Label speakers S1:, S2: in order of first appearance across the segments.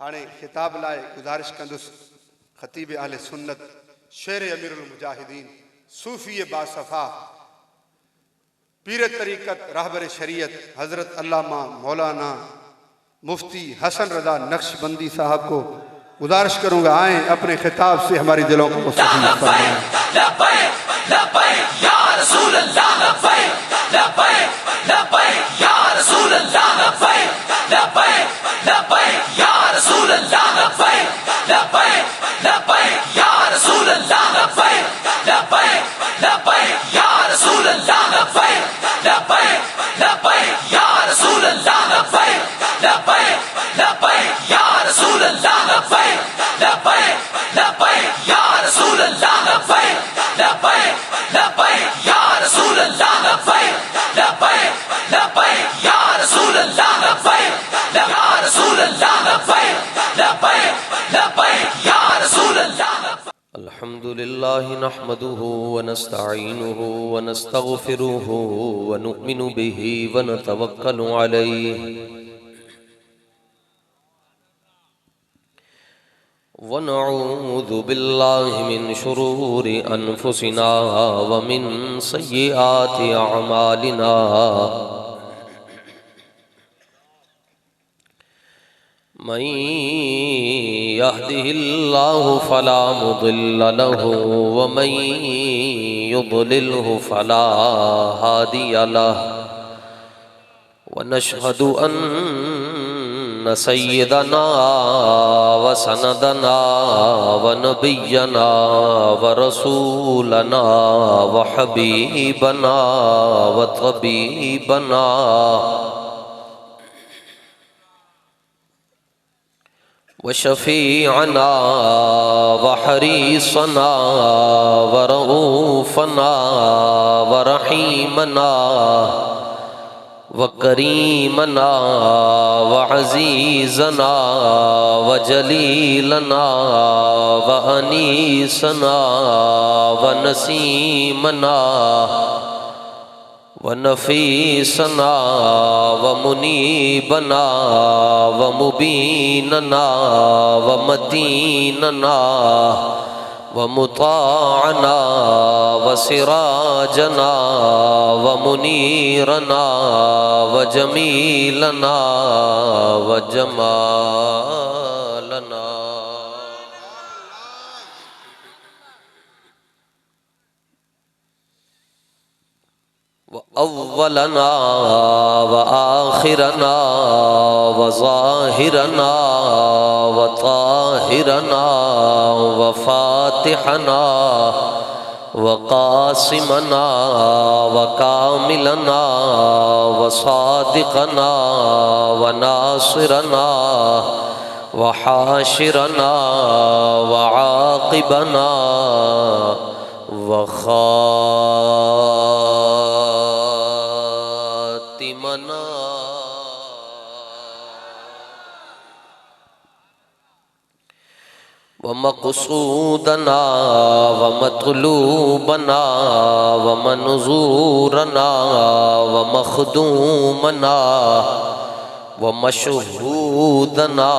S1: हाणे खिताब लाइ गुज़ारिश कंदुसि ख़तीब अहले सुन्नत शेर अमीरुल मुजाहिदीन सूफ़ी बासफ़ा पीर तरीक़त रहबर शरीयत हज़रत अल्लामा मौलाना मुफ्ती हसन रज़ा नक्शबंदी साहब को गुज़ारिश करूँगा, आएँ अपने खिताब से हमारी दिलों को मुस्तफ़ीज़ फरमाएं।
S2: लब्बैक लब्बैक या रसूल अल्लाह, लब्बैक लब्बैक लब्बैक या रसूल अल्लाह, लब्बैक लब्बैक लब्बैक या रसूल अल्लाह, लब्बैक लब्बैक लब्बैक या रसूल अल्लाह, लब्बैक लब्बैक लब्बैक या रसूल अल्लाह, लब्बैक लब्बैक लब्बैक या रसूल अल्लाह, लब्बैक लब्बैक लब्बैक या रसूल अल्लाह, लब्बैक लब्बैक लब्बैक या रसूल अल्लाह, लब्बैक लब्बैक लब्बैक या रसूल अल्लाह, लब्बैक लब्बैक लब्बैक या रसूल अल्लाह, लब्बैक या रसूल अल्लाह, लब्बैक लब्बैक लब्बैक या रसूल अल्लाह।
S3: अल्हम्दुलिल्लाहि नहमदुहु व नस्तईनुहु व नस्तगफिरुहु व नु'मिनु बिही व नतवक्कलु अलैहि व नऊज़ु बिल्लाहि मिन शुरूरि अनफुसिना व मिन सय्यिआति अअमालिना। मन यहदिहिल्लाहु फला मुदिल्ल लहु व मन युद्लिल्हु फला हादिय लहु व नशहदु अन्न सय्यदना व सनदना व नबिय्यना व रसूलना व हबीबना व तबीबना व शफीअना व हरीसना व रऊफना व रहीमना व करीमना व अज़ीज़ना व जलीलना व अनीसना व नसीमना व नफीसना व मुनीबना व मुबीनना व मतीनना व मुताअना व सिराजना व मुनीरना व जमीलना व जमालना व अव्वलना व आखिरना व ज़ाहिरना व ताहिरना व फातिहना व कासिमना व कामिलना व सादिकना व नासिरना व हाशिरना व आक़िबना व खातिमना व मक़सूदना व मतलूबना व मंज़ूरना व मख़दूमना व मशहूदना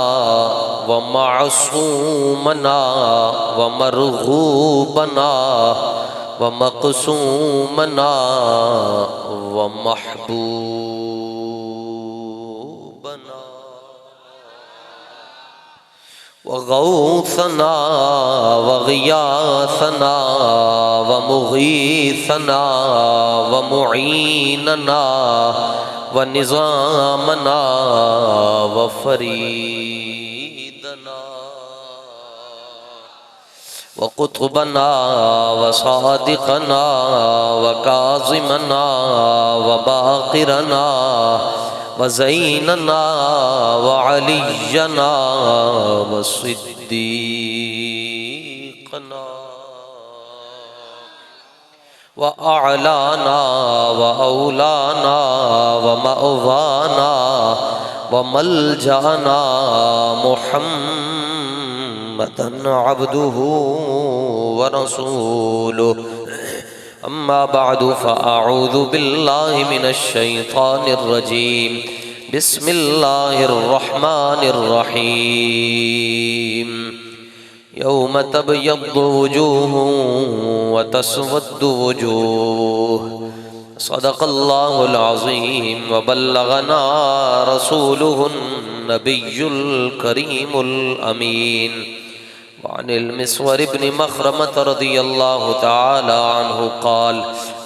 S3: व मासूमना व मरग़ूबना व मक़सूमना व महबूबना व गौसना व ग़ियासना व मुग़ीसना व मुईनना व निज़ामना व फ़रीदना व क़ुतबना व सादिक़ना व काज़िमना व बाक़िरना व ज़ैनना व अलिय्यना व सिद्दीक़ना व अअलाना व औलाना व मअवाना व मलजाना मुहम्मदन अब्दुहु व रसूलुहु। अम्मा बअदु फ़अऊज़ु बिल्लाहि मिनश शैतानिर रजीम। बिस्मिल्लाहिर्रहमानिर्रहीम। यौम तबयद्दु वुजूहु व तस्वद्दु वुजूह। सदक़ल्लाहुल अज़ीम व बल्लगना रसूलुहुन नबियुल करीमुल अमीन। वअनिल मिस्वर इब्न मखरमत रज़ियल्लाहु तआला अन्हु क़ाल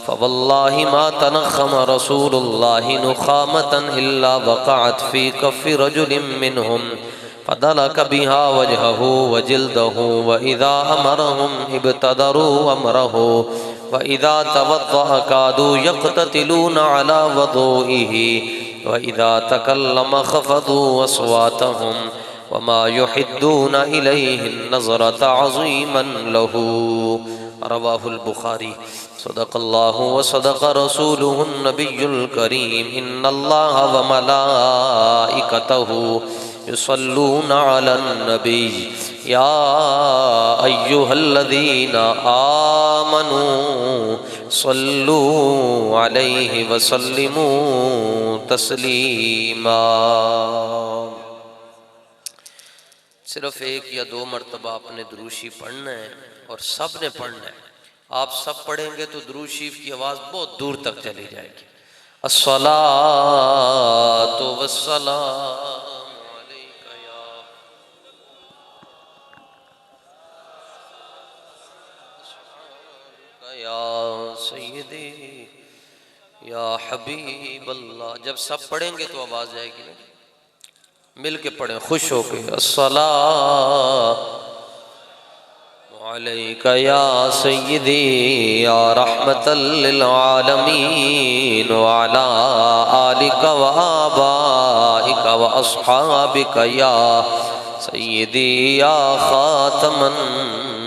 S3: फ़वल्लाहि मा तनख़्ख़म रसूलुल्लाहि नुख़ामतन इल्ला वक़अत फ़ी कफ़्फ़ि रजुलिन मिनहुम फ़दलक बिहा वजहहु व जिल्दहु व इज़ा अमरहुम इब्तदरू अमरहु व इज़ा तवद्दअ कादू यक़्ततिलूना अला वज़ूइही व इज़ा तकल्लम ख़फ़ज़ू अस्वातहुम वमा युहिद्दून इलैहि नज़रत अज़ीमन लहू। रवाहुल बुखारी। सदक़ल्लाहु व सदक़ रसूलुहुन नबियुल करीम। इन्नल्लाह व मलाइकतहु युसल्लूना अलन नबी या अय्युहल्लज़ीना आमनू सल्लू अलैहि व सल्लिमू तस्लीमा। सिर्फ एक या दो मरतबा आपने दुरूद शरीफ पढ़ना है और सब ने पढ़ना है। आप सब पढ़ेंगे तो दुरूद शरीफ की आवाज़ बहुत दूर तक चली जाएगी। अस्सलातु वस्सलामु अलैका या सय्यदी या हबीब अल्लाह। जब सब पढ़ेंगे तो आवाज़ जाएगी ना, मिल के पढ़ें खुश होके। अस्सलामु अलैका या सय्यदी या रहमतल लिल आलमीन व अला आलिका व आबाइका व अस्हाबिका या सय्यदी या खातमन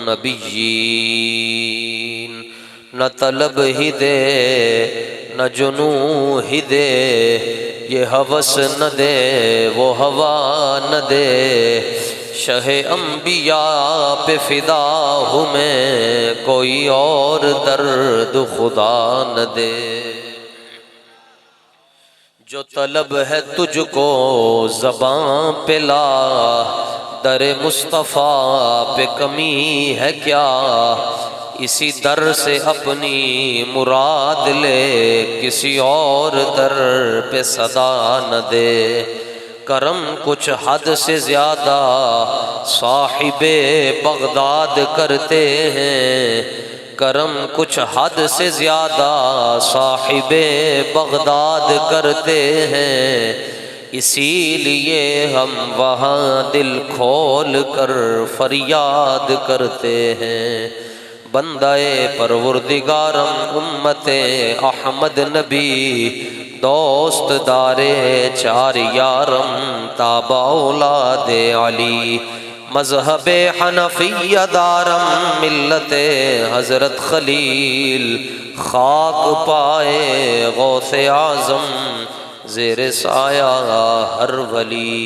S3: नबिय्यीन। न तलब ही दे न जुनू ही दे, ये हवस न दे वो हवा न दे, शहे अम्बिया पे फिदा हूँ मैं, कोई और दर्द खुदा न दे। जो तलब है तुझको ज़बां पे ला, दर मुस्तफ़ा पे कमी है क्या, इसी दर से अपनी मुराद ले, किसी और दर पे सदा न दे। करम कुछ हद से ज़्यादा साहिबे बगदाद करते हैं, करम कुछ हद से ज़्यादा साहिबे बगदाद करते हैं, इसीलिए हम वहाँ दिल खोल कर फरियाद करते हैं। बंदाए परवरदिगारम उम्मते अहमद नबी, दोस्त दारे चार यारम ताबा औलादे अली, मज़हबे हनफिया दारम मिल्लते हज़रत खलील, खाक पाए गौसे आज़म ज़ेरे साया हर वली।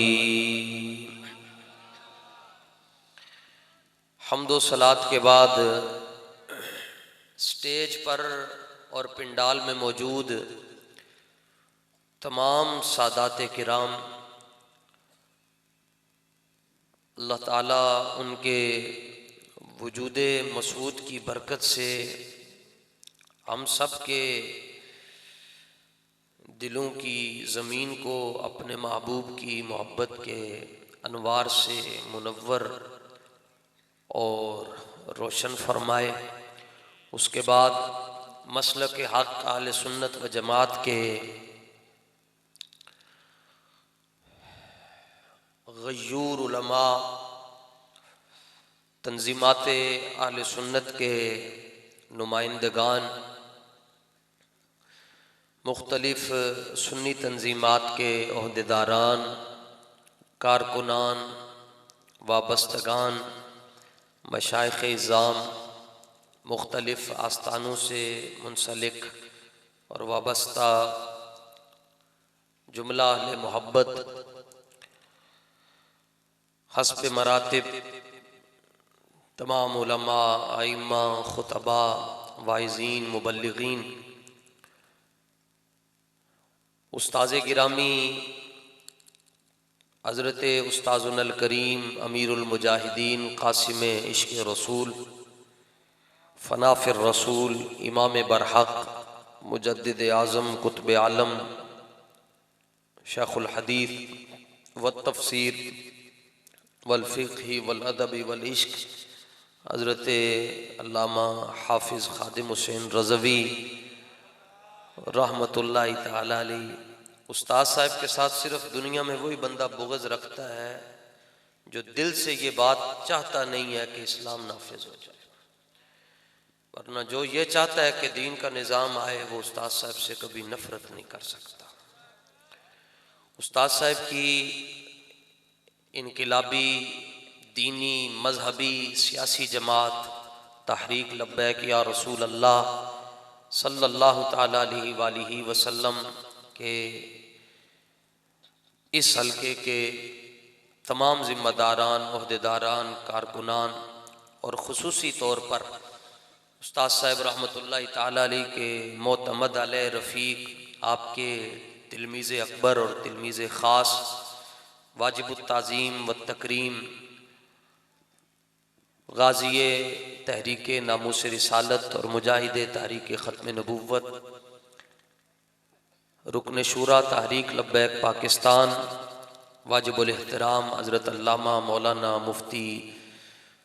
S3: हम्दो सलात के बाद स्टेज पर और पिंडाल में मौजूद तमाम सादाते किराम, अल्लाह ताला उनके वजूदे मसूद की बरकत से हम सब के दिलों की ज़मीन को अपने महबूब की मोहब्बत के अनवार से मुनव्वर और रोशन फरमाए। उसके बाद मसलक हक़ अहले सुन्नत व जमात के गय्यूर उलमा, तंजीमात अहले सुन्नत के नुमाइंदगान, मुख्तलिफ सुन्नी तंजीमात के ओहदेदारान, कारकुनान, वाबस्तगान, मशाइख़ इज़ाम, मुख्तलिफ आस्थानों से मुंसलिक और वाबस्ता जुमला अहले मोहब्बत, हस्ब मरातिब तमाम उलमा, आइम्मा, खुतबा, वाइज़ीन, मुबल्लिगीन, उस्ताज़े गिरामी हज़रत उस्ताज़ुल करीम अमीरुल मुजाहिदीन कासिम इश्क़ रसूल फ़नाफ़िर रसूल इमाम बरहक़ मुजद्दिद आज़म कुतुब आलम शेख़ुल हदीस व तफ़सीर वल फ़िक़्ह वल अदब वल इश्क़ हज़रत अल्लामा हाफ़िज़ ख़ादिम हुसैन रज़वी रहमतुल्लाहि तआला अलैह। उस्ताद साहब के साथ सिर्फ दुनिया में वही बंदा बुग़्ज़ रखता है जो दिल से ये बात चाहता नहीं है कि इस्लाम नाफिज हो जाए, वरना जो ये चाहता है कि दीन का निज़ाम आए वो उस्ताद साहब से कभी नफ़रत नहीं कर सकता। उस्ताद साहब की इनकिलाबी दीनी मजहबी सियासी जमात तहरीक लब्बैक या रसूल अल्लाह सल्लल्लाहु ताला अलैहि वसल्लम के इस हल्के के तमाम ज़िम्मेदारान ओहदेदारान कारकुनान और ख़ुसूसी तौर पर उस्ताद साहब रहमतुल्लाहि ताला अलैह के मोतमद अलैह रफ़ीक आपके तिलमीज़ अकबर और तिलमीज़ ख़ास वाजिबुत ताज़ीम व तकरीम गाज़ी तहरीक नामूस रिसालत और मुजाहिद तहरीक ख़त्म नबूव्वत रुकन शूरा तहरीक लब्बैक पाकिस्तान वाजिबुल एहतराम हज़रत अल्लामा मौलाना मुफ्ती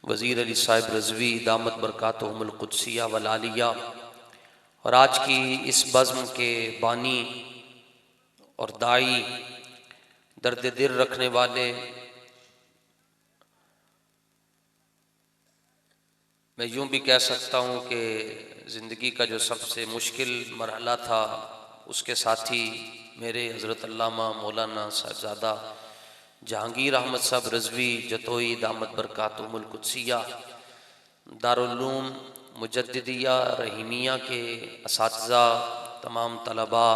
S3: वज़ीर अली साहिब रज़वी दामत बरकातुहुमुल क़ुद्सिया वल आलिया और आज की इस बज़्म के बानी और दाई दर्द दिल रखने वाले, मैं यूँ भी कह सकता हूँ कि ज़िंदगी का जो सबसे मुश्किल मरहला था उसके साथी मेरे हज़रत अल्लामा मौलाना साहिबज़ादा जहांगीर अहमद साहब रज़वी जतोई दामत बरकातुहुमुल क़ुद्सिया दारुल उलूम मुजद्दिदिया रहीमिया के असातिज़ा तमाम तलबा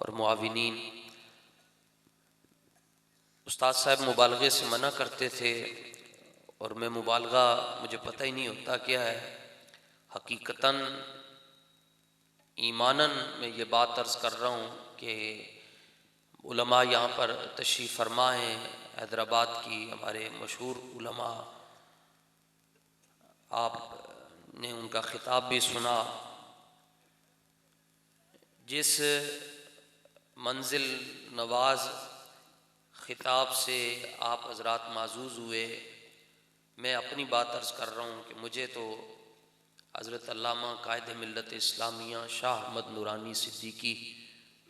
S3: और मुआविनीन। उस्ताद साहब मुबालगे से मना करते थे और मैं मुबालगा मुझे पता ही नहीं होता क्या है। हकीकतन ईमानन मैं ये बात अर्ज़ कर रहा हूँ कि उलमा यहाँ पर तशरीफ़ फरमा हैं, हैदराबाद की हमारे मशहूर उलमा, आपने उनका ख़िताब भी सुना। जिस मंजिल नवाज ख़िताब से आप हज़रात माज़ूज़ हुए, मैं अपनी बात अर्ज़ कर रहा हूँ कि मुझे तो हज़रत अल्लामा कायद मिल्लत इस्लामिया शाह अहमद नूरानी सिद्दीकी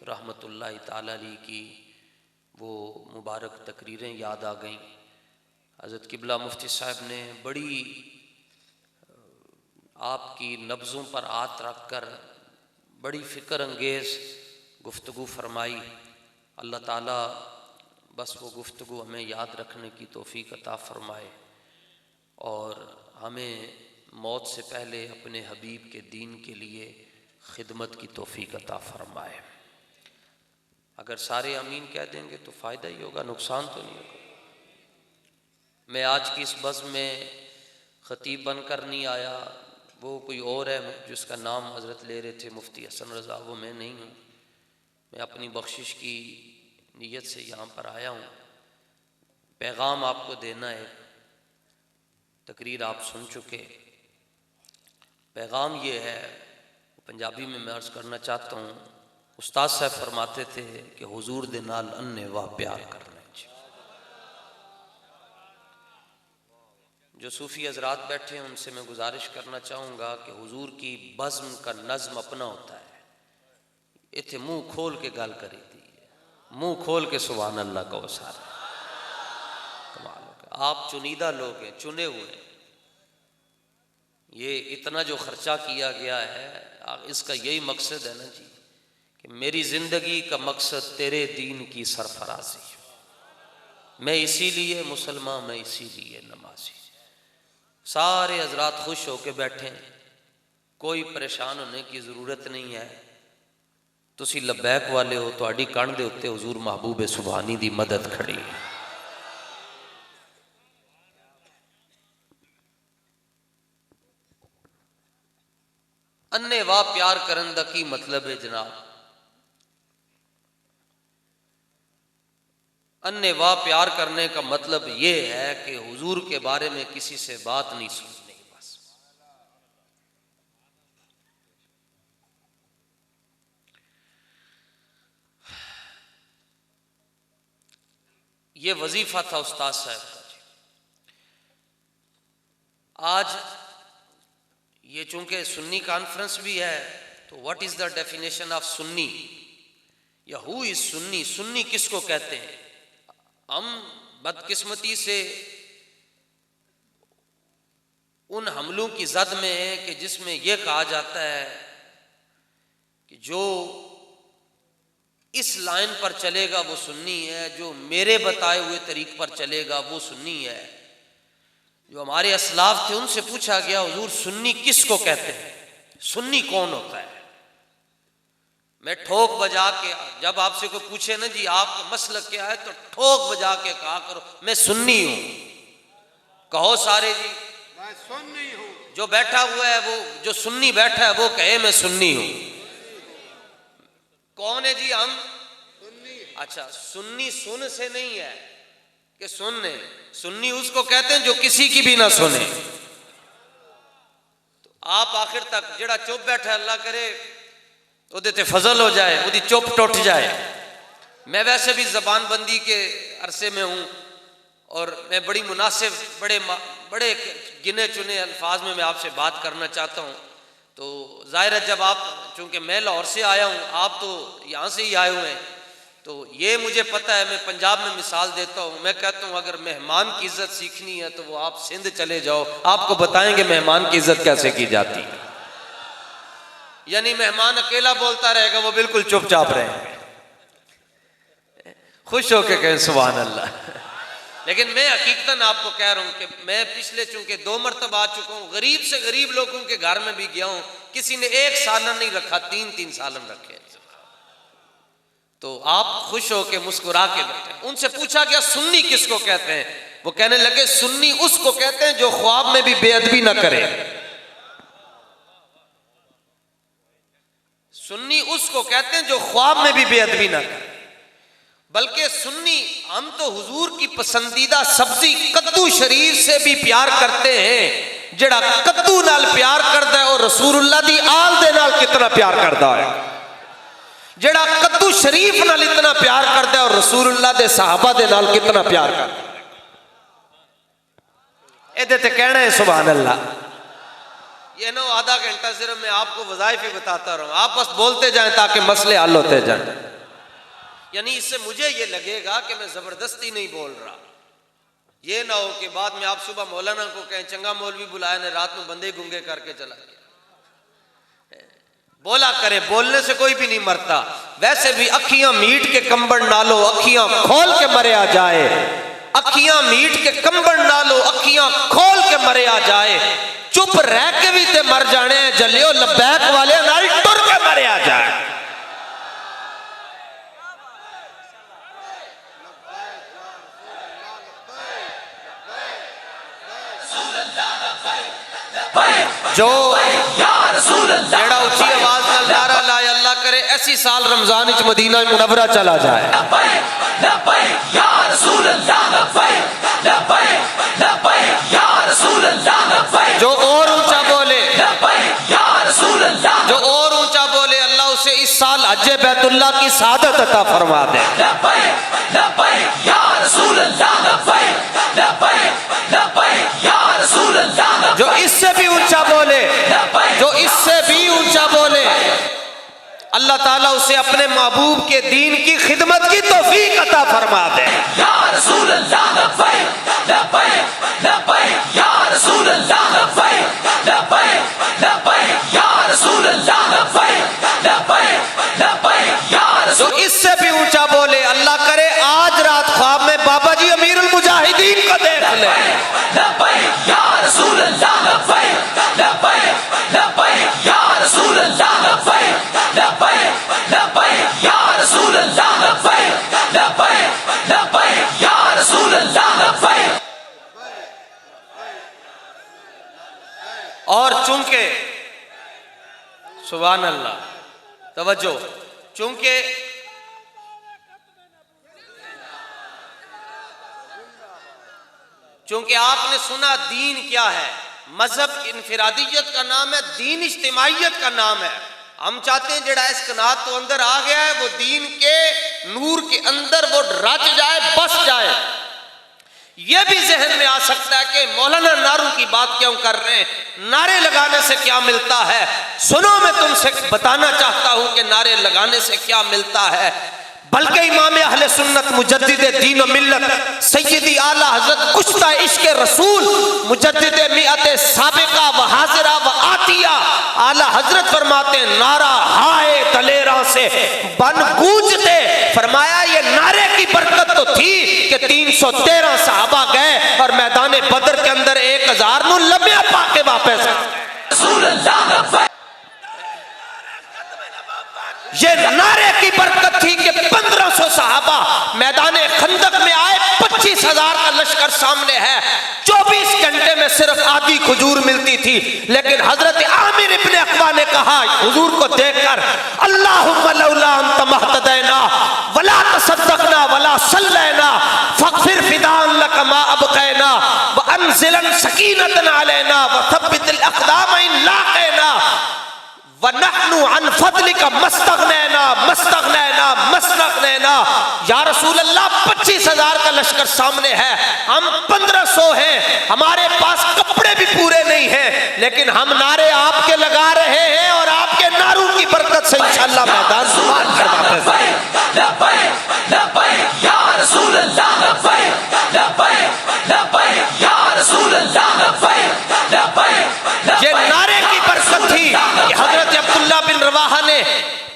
S3: रहमतुल्लाहि ताला अलैह की वो मुबारक तकरीरें याद आ गईं। हज़रत किबला मुफ्ती साहब ने बड़ी आपकी नब्ज़ों पर हाथ रख कर बड़ी फ़िक्र अंगेज़ गुफ्तगू फरमाई। अल्लाह ताला बस वो गुफ्तगू हमें याद रखने की तौफ़ीक़ अता फ़रमाए और हमें मौत से पहले अपने हबीब के दीन के लिए खिदमत की तौफ़ीक़ अता फ़रमाए। अगर सारे आमीन कह देंगे तो फ़ायदा ही होगा, नुकसान तो नहीं होगा। मैं आज की इस बज़्म में ख़तीब बनकर नहीं आया, वो कोई और है जिसका नाम हज़रत ले रहे थे मुफ्ती हसन रज़ा, वो मैं नहीं हूँ। मैं अपनी बख्शिश की नीयत से यहाँ पर आया हूँ। पैगाम आपको देना है, तकरीर आप सुन चुके। पैगाम ये है, पंजाबी में मैं अर्ज़ करना चाहता हूँ। उस्ताद साहब फरमाते थे कि हुजूर दे नाल अन्ने वाह प्यार करना चाहिए। जो सूफ़ी हज़रात बैठे हैं उनसे मैं गुजारिश करना चाहूँगा कि हुजूर की बज़्म का नज़्म अपना होता है। इत्थे मुँह खोल के गल करी थी, मुँह खोल के सुभान अल्लाह कहो सारे। कमाल हो गया। आप चुनीदा लोग हैं, चुने हुए हैं। ये इतना जो खर्चा किया गया है, इसका यही मकसद है ना जी कि मेरी ज़िंदगी का मकसद तेरे दीन की सरफराजी। मैं इसीलिए मुसलमान, मैं इसीलिए नमाजी। सारे हजरात खुश होके बैठे, कोई परेशान होने की ज़रूरत नहीं है। तुसी लब्बैक वाले हो, तुहाडी कण दे उत्ते हुजूर महबूब सुभानी दी मदद खड़ी है। अन्ने वाह प्यार करन दा की मतलब है जनाब? अन्य वाह प्यार करने का मतलब ये है कि हुजूर के बारे में किसी से बात नहीं सुननी, बस। ये वजीफा था उस्ताद साहब का। आज ये चूंकि सुन्नी कॉन्फ्रेंस भी है, तो what is the definition of Sunni या हु इज सुन्नी? सुन्नी किसको कहते हैं? हम बदकिस्मती से उन हमलों की जद में है कि जिसमें यह कहा जाता है कि जो इस लाइन पर चलेगा वो सुन्नी है, जो मेरे बताए हुए तरीक पर चलेगा वो सुन्नी है। जो हमारे असलाफ थे उनसे पूछा गया, हुजूर सुन्नी किसको कहते हैं, सुन्नी कौन होता है? मैं ठोक बजा के, जब आपसे कोई पूछे ना जी आपका मसलक क्या है, तो ठोक बजा के कहा करो मैं सुन्नी हूं। कहो सारे जी
S1: मैं सुन्नी हूं।
S3: जो बैठा हुआ है वो, जो सुन्नी बैठा है वो कहे मैं सुन्नी हूं। कौन है जी? हम
S1: सुन्नी।
S3: अच्छा, सुन्नी सुन से नहीं है कि सुनने, सुन्नी उसको कहते हैं जो किसी की भी ना सुने। तो आप आखिर तक जड़ा चुप बैठा, अल्लाह करे ਉਹਦੇ ਤੇ फजल हो जाए, ਉਹਦੀ चुप टूट जाए। मैं वैसे भी ज़बान बंदी के अरसे में हूँ और मैं बड़ी मुनासिब, बड़े गिने चुने अल्फाज में मैं आपसे बात करना चाहता हूँ। तो ज़ाहिर है जब आप, चूँकि मैं लाहौर से आया हूँ, आप तो यहाँ से ही आए हुए हैं, तो ये मुझे पता है। मैं पंजाब में मिसाल देता हूँ, मैं कहता हूँ अगर मेहमान की इज़्ज़त सीखनी है तो वो आप सिंध चले जाओ, आपको बताएंगे मेहमान की इज़्ज़त कैसे की जाती है। यानी मेहमान अकेला बोलता रहेगा, वो बिल्कुल चुपचाप रहेंगे, खुश होके कहें सुभान अल्लाह। लेकिन मैं हकीकतन आपको कह रहा हूं कि मैं पिछले चूंकि 2 मरतबा आ चुका हूं, गरीब से गरीब लोगों के घर में भी गया हूं, किसी ने 1 सालन नहीं रखा, 3-3 सालन रखे। तो आप खुश होके मुस्कुरा के बैठे। उनसे पूछा गया सुन्नी किसको कहते हैं? वो कहने लगे सुन्नी उसको कहते हैं जो ख्वाब में भी बेअदबी ना करे। सुन्नी उसको कहते हैं जो ख्वाब में भी बेअदबी ना करे। बल्कि सुन्नी, हम तो हुजूर की पसंदीदा सब्जी कद्दू शरीफ से भी प्यार करते हैं। जड़ा कद्दू नाल प्यार करता है और रसूलुल्लाह दी आल दे नाल कितना प्यार करता है। जड़ा कद्दू शरीफ नाल इतना प्यार करता है और रसूलुल्लाह दे सहाबा दे नाल कितना प्यार करता है। एदे ते कहना है सुभान अल्लाह। ये ना आधा घंटा सिर्फ मैं आपको वज़ाइफ ही बताता रहूं, आप बस बोलते जाएं ताकि मसले हल होते जाएं। यानी इससे मुझे ये लगेगा कि मैं जबरदस्ती नहीं बोल रहा। ये ना हो कि बाद में आप सुबह मौलाना को कहें चंगा मौलवी बुलाया ने रात में बंदे गूंगे करके चला गया। बोला करे, बोलने से कोई भी नहीं मरता। वैसे भी अखियां मीट के कंबड़ नालो, अखियां खोल के मरे आ जाए। अखियां मीट के कंबड़ नालो, अखियां खोल के मरे आ जाए। चुप रह के भी ते मर जाने जलियो, लबैक वाले नाल टुर के मरे आ जाए। जो जेड़ा ऊंची आवाज नाल नारा लाए, अल्लाह करे ऐसी साल रमजान विच मदीना मुनव्वरा चला जाए। जो और ऊंचा बोले, जो और ऊंचा बोले, अल्लाह उसे इस साल हज बैतुल्लाह की सादत अता फरमा दे। जो इससे भी ऊंचा बोले, जो इससे भी ऊंचा बोले, अल्लाह ताला उसे अपने महबूब के दीन की खिदमत की तौफीक अता फरमा दे। जो इससे भी ऊंचा बोले, अल्लाह करे आज रात ख्वाब में बाबा जी अमीरुल मुजाहिदीन को देख ले। और चूंकि सुभान अल्लाह, तवज्जो, चूंकि चूंकि आपने सुना दीन क्या है, मजहब इनफिरादियत का नाम है, दीन इज्तिमाइयत का नाम है। हम चाहते हैं जड़ा इस कनात तो अंदर आ गया है वो दीन के नूर के अंदर वो रच जाए, बस जाए। यह भी जहन में आ सकता है कि मौलाना नारों की बात क्यों कर रहे हैं, नारे लगाने से क्या मिलता है। सुनो, मैं तुमसे बताना चाहता हूं कि नारे लगाने से क्या मिलता है। बल्कि इमाम अहले सुन्नत मुजद्दिद दीन व मिल्लत सय्यदी आला हजरत कुश्ता इश्क रसूल मुजद्दिद मिअत साबिका व हाजिरा व आतिया आला हजरत फरमाते नारा हाय दलेरा से बन गूंजते। फरमाया ये नारे की बरकत तो थी कि 313 सहाबा गए और मैदान बदर के अंदर 1000 नु लम्या पाके वापस। ये नारे की बरकत थी कि 1500 सहाबा मैदान खंदक में आए, 25,000 का लश्कर सामने है। 24 घंटे में सिर्फ आधी खजूर मिलती थी, लेकिन हजरत आमिर इब्न अकवा ने कहा हुजूर को देखकर, अल्लाहुम्मा लौला अंत महतदैना वला तसद्दकना वला सल्लैना फगफिर फिदान लक मा अबकैना व अनज़िलन सकीनतन अलैना व थब्बितिल अक़दाम इन लाक़ैना वनहनु अन फज़लिका मस्तग़नैना मस्तग़नैना मस्तग़नैना। या रसूल अल्लाह 25,000 का लश्कर सामने है, हम 1500 हैं, हमारे पास कपड़े भी पूरे नहीं हैं, लेकिन हम नारे आपके लगा रहे हैं और आपके नारों की बरकत से इंशाअल्लाह मैदान सुमान कर ये नारे की बरकत थी कि हजरत अब्दुल्ला बिन रवाहा ने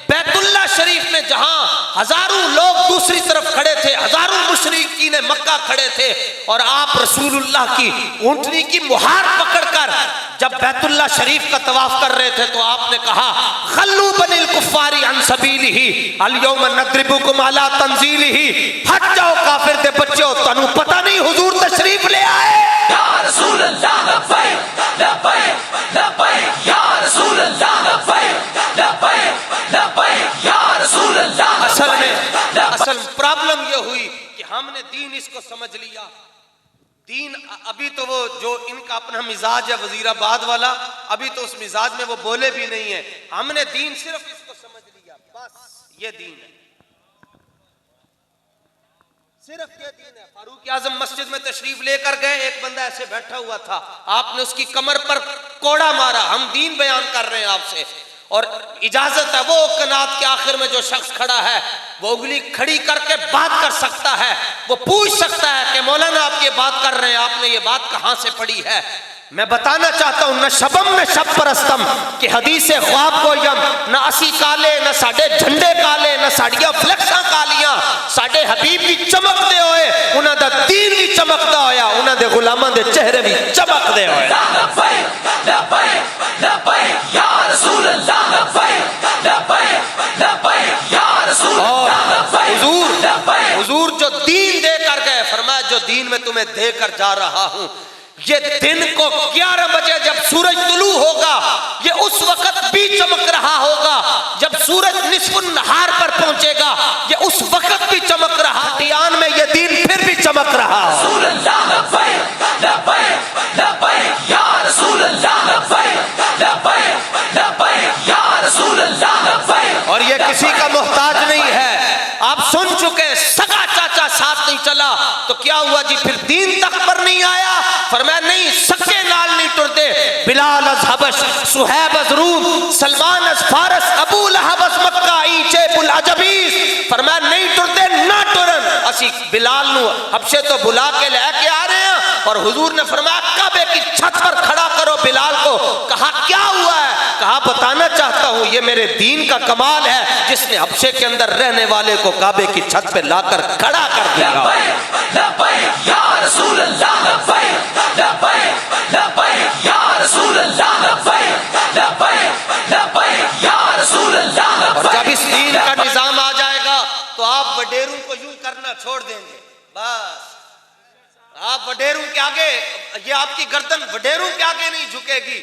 S3: बैतुल्ला शरीफ में जहां हजारों लोग दूसरी तरफ खड़े थे, हजारों मुशरिकीन मक्का खड़े थे, और आप रसूलुल्लाह की ऊंटनी की मुहार पकड़कर जब बैतुल्ला शरीफ का तवाफ कर रहे थे तो आपने कहा खल्लू बनिल कुफ्फारी अन सबीलिही अल यौम नद्रिबुकुम अला तंजीलिही। हट जाओ काफिर दे बच्चों, तनु पता नहीं हुजूर तशरीफ ले आए।
S2: या रसूल अल्लाह लब्बैक लब्बैक लब्बैक या रसूल अल्लाह लब्बैक लब्बैक लब्बैक या रसूल अल्लाह।
S3: असल प्रॉब्लम ये हुई कि हमने दीन इसको समझ लिया। दीन अभी तो वो जो इनका अपना मिजाज है वजीराबाद वाला, अभी तो उस मिजाज में वो बोले भी नहीं है। हमने दीन सिर्फ इसको समझ लिया, बस ये दीन है, सिर्फ ये दीन है। फारूक आजम मस्जिद में तशरीफ लेकर गए, एक बंदा ऐसे बैठा हुआ था, आपने उसकी कमर पर कोड़ा मारा, हम दीन बयान कर रहे हैं आपसे, और इजाजत है वो कनात के आखिर में जो शख्स खड़ा है वो उंगली खड़ी करके बात कर सकता है, वो पूछ सकता है कि मौलाना आप ये बात कर रहे हैं, आपने ये बात कहां से पढ़ी है। मैं बताना चाहता हूं न शबम में शब परस्तम कि हदीस ख्वाब को यम न असी काले न साडे झंडे काले न साड़िया फ्लैक्सा कालियां, साडे हबीब भी चमकते होए, उन्हां दा दीन भी चमकदा होया, उन्हां दे गुलामां दे चेहरे भी चमकदे होए।
S2: लब्बैक लब्बैक लब्बैक या रसूल अल्लाह लब्बैक लब्बैक लब्बैक या रसूल अल्लाह लब्बैक।
S3: हुजूर जो दीन देकर गए, फरमाया जो दीन में तुम्हें देकर जा रहा हूं, ये दिन को 11 बजे जब सूरज तुलू होगा, ये उस वक्त भी चमक रहा होगा, जब सूरज निस्फुन नहार पर पहुंचेगा ये उस वक्त भी चमक रहा, टियान में ये दिन फिर भी चमक रहा।
S2: रसूल अल्लाह लब्बैक लब्बैक लब्बैक या रसूल अल्लाह लब्बैक लब्बैक लब्बैक या रसूल अल्लाह लब्बैक।
S3: और ये किसी का मोहताज नहीं है, आप सुन चुके, सगा चाचा साथ नहीं चला तो क्या हुआ जी, फिर दीन तक पर नहीं आया। फरमाया नहीं, सके नाल नहीं टुरते, बिलाल अज हबश, सुहैब अज रूम, सलमान अज फारस, अबू लहब अज मक्का, ईचे बुल अजबीस। फरमाया नहीं टुरते ना टुरन, असी बिलाल नु हबशे तो बुला के लेके आ रहे हैं। और हुजूर ने फरमाया काबे की छत पर खड़ा करो बिलाल को। कहा क्या हुआ है? कहा बताना चाहता हूं, ये मेरे दीन का कमाल है जिसने हबशे के अंदर रहने वाले को काबे की छत पे लाकर खड़ा कर दिया।
S2: लब्बैक लब्बैक या रसूल अल्लाह लब्बैक लब्बैक लब्बैक या रसूल अल्लाह लब्बैक लब्बैक लब्बैक या रसूल अल्लाह।
S3: और जब इस दीन का निजाम आ जाएगा तो आप वडेरों को यूं करना छोड़ देंगे, बस आप वडेरों के आगे, ये आपकी गर्दन वडेरों के आगे नहीं झुकेगी,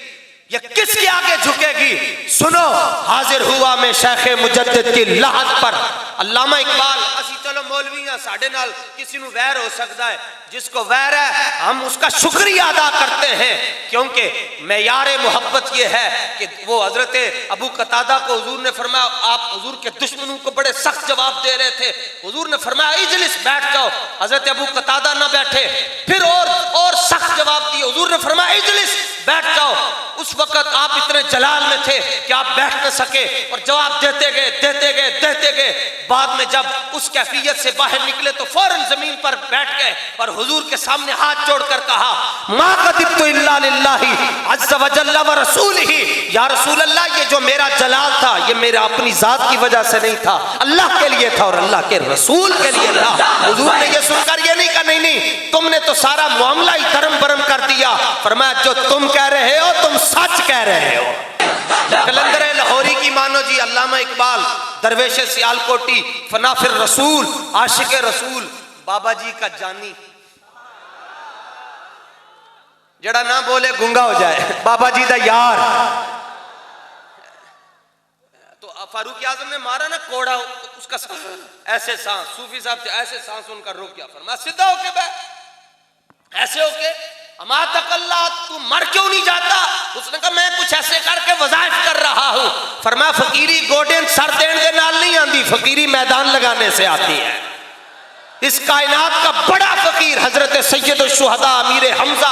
S3: ये किसके आगे झुकेगी? सुनो, हाजिर हुआ मैं शेख मुजद्दिद की लहद पर। अल्लामा इकबाल, असी चलो मौलवी हैं साढ़े नाल किसी नू वैर हो सकता है, जिसको वैर है हम उसका शुक्रिया अदा करते हैं, क्योंकि मेयारे मोहब्बत ये है कि वो हजरत अबू कतादा को हुजूर ने फरमाया, आप हुजूर के दुश्मनों को बड़े सख्त जवाब दे रहे थे, हुजूर ने फरमाया इजलिस बैठ जाओ, हजरत अबू कतादा ना बैठे, फिर और सख्त जवाब दिए, हुजूर ने फरमाया इजलिस बैठ जाओ। उस वक्त आप इतने जलाल में थे कि आप बैठ न सके और जवाब देते गए। बाद में जब उस कैफियत से बाहर निकले तो फौरन जमीन पर बैठ गए और हुजूर के सामने हाथ जोड़कर कहा, मा कदिबतु इल्ला लिल्लाहि अज़्ज़ व जल्ल व रसूलिही, या रसूल अल्लाह, ये जो मेरा जलाल था ये मेरा अपनी जात की वजह से नहीं था, अल्लाह के लिए था और अल्लाह के रसूल के लिए था। हुजूर ने ये सुनकर ये नहीं कहा नहीं तुमने तो सारा मामला ही धर्म भरम कर दिया, फरमाया जो तुम कह रहे हो तुम सच कह रहे हो। कलंदर लाहौरी की मानो जी, अल्लामा इकबाल, दरवेश सियालकोटी, फनाफिर रसूल, आशिक रसूल, बाबा जी का जानी, जड़ा ना बोले गुंगा हो जाए, बाबा जी दा यार। तो फारूक आजम ने मारा ना कोड़ा, उसका ऐसे सांस, सूफी साहब ऐसे सांस उनका रोक गया, फरमाया सीधा होके बैठ, ऐसे होके, अमा तकल्ला, तू मर क्यों नहीं जाता? उसने कहा मैं कुछ ऐसे करके वज़ाइफ कर रहा हूं। फरमाया फकीरी गोडे सर देने के नाल नहीं आती, फकीरी मैदान लगाने से आती है। इस कायनात का बड़ा फकीर हजरत सैयद शुहदा अमीर हमजा,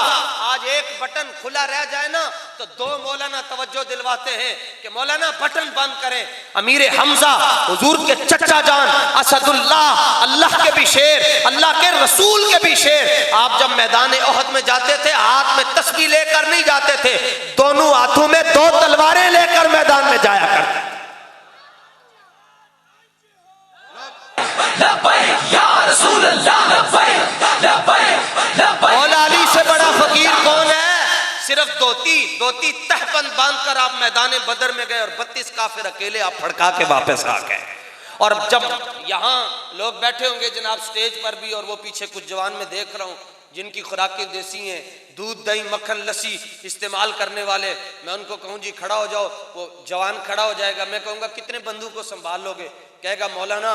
S3: आज एक बटन खुला रह जाए ना तो दो मौलाना तवज्जो दिलवाते हैं कि मौलाना बटन बंद करें। अमीर हमजा हुजूर के चचा जान, असदुल्लाह, अल्लाह के भी शेर, अल्लाह के रसूल के भी शेर, आप जब मैदान ओहद में जाते थे हाथ में तस्बीह लेकर नहीं जाते थे, दोनों हाथों में दो तलवारें लेकर मैदान में जाया करते। मौला अली से बड़ा फकीर कौन है? सिर्फ धोती तहबंद बांधकर आप मैदान बदर में गए और 32 काफिर अकेले आप फड़का के वापस आ गए। और जब यहाँ लोग बैठे होंगे जनाब स्टेज पर भी, और वो पीछे कुछ जवान में देख रहा हूँ जिनकी खुराकें देसी हैं, दूध दही मक्खन लस्सी इस्तेमाल करने वाले, मैं उनको कहूँ जी खड़ा हो जाओ, वो जवान खड़ा हो जाएगा, मैं कहूँगा कितने बंदूक को संभाल लोगे? कहेगा मौलाना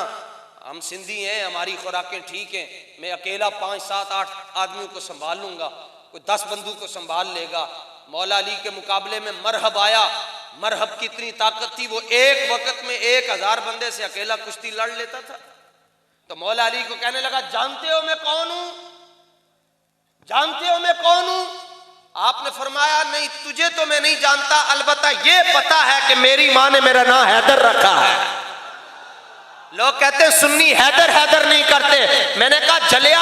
S3: हम सिंधी हैं, हमारी खुराकें ठीक हैं, मैं अकेला 5, 7, 8 आदमियों को संभाल लूँगा, कोई 10 बंदूक को संभाल लेगा। मौला अली के मुकाबले में मरहब आया, मरहब की इतनी ताकत थी, वो एक वक्त में 1000 बंदे से अकेला कुश्ती लड़ लेता था। तो मौला अली को कहने लगा जानते हो मैं कौन हूँ? जानते हो मैं कौन हूँ? आपने फरमाया नहीं तुझे तो मैं नहीं जानता, अलबत्ता ये पता है कि मेरी माँ ने मेरा नाम हैदर रखा है। लोग कहते हैं सुन्नी हैदर हैदर नहीं करते, मैंने कहा जलिया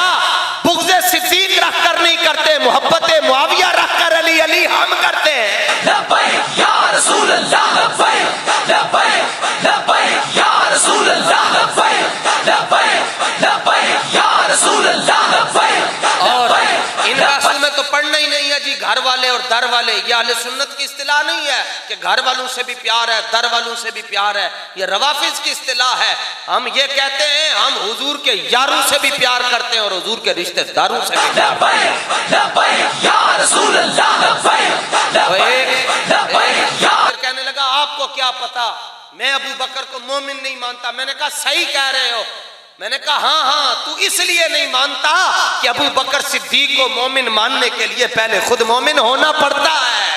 S3: बुग़्ज़ सिद्दीक रख कर नहीं करते, मोहब्बत मुआविया रख कर अली अली हम करते हैं।
S2: लब्बैक या रसूल अल्लाह, लब्बैक लब्बैक लब्बैक या रसूल अल्लाह, लब्बैक लब्बैक लब्बैक या रसूल अल्लाह, लब्बैक।
S3: और इनका असल में तो पढ़ना ही नहीं है जी, घर वाले और दर वाले, ये अहले सुन्नत की इस्तिलाह नहीं है कि घर वालों से भी प्यार है दर वालों से भी प्यार है, ये रवाफिज की इस्तिलाह है। हम ये कहते हैं हम हुजूर के यारों से भी प्यार करते हैं और हुजूर के रिश्तेदारों से भी। कहने लगा आपको क्या पता, मैं अबू बकर को मोमिन नहीं मानता। मैंने कहा सही कह रहे हो। मैंने कहा हाँ तू इसलिए नहीं मानता कि अबू बकर सिद्दीक को मोमिन मानने के लिए पहले खुद मोमिन होना पड़ता है।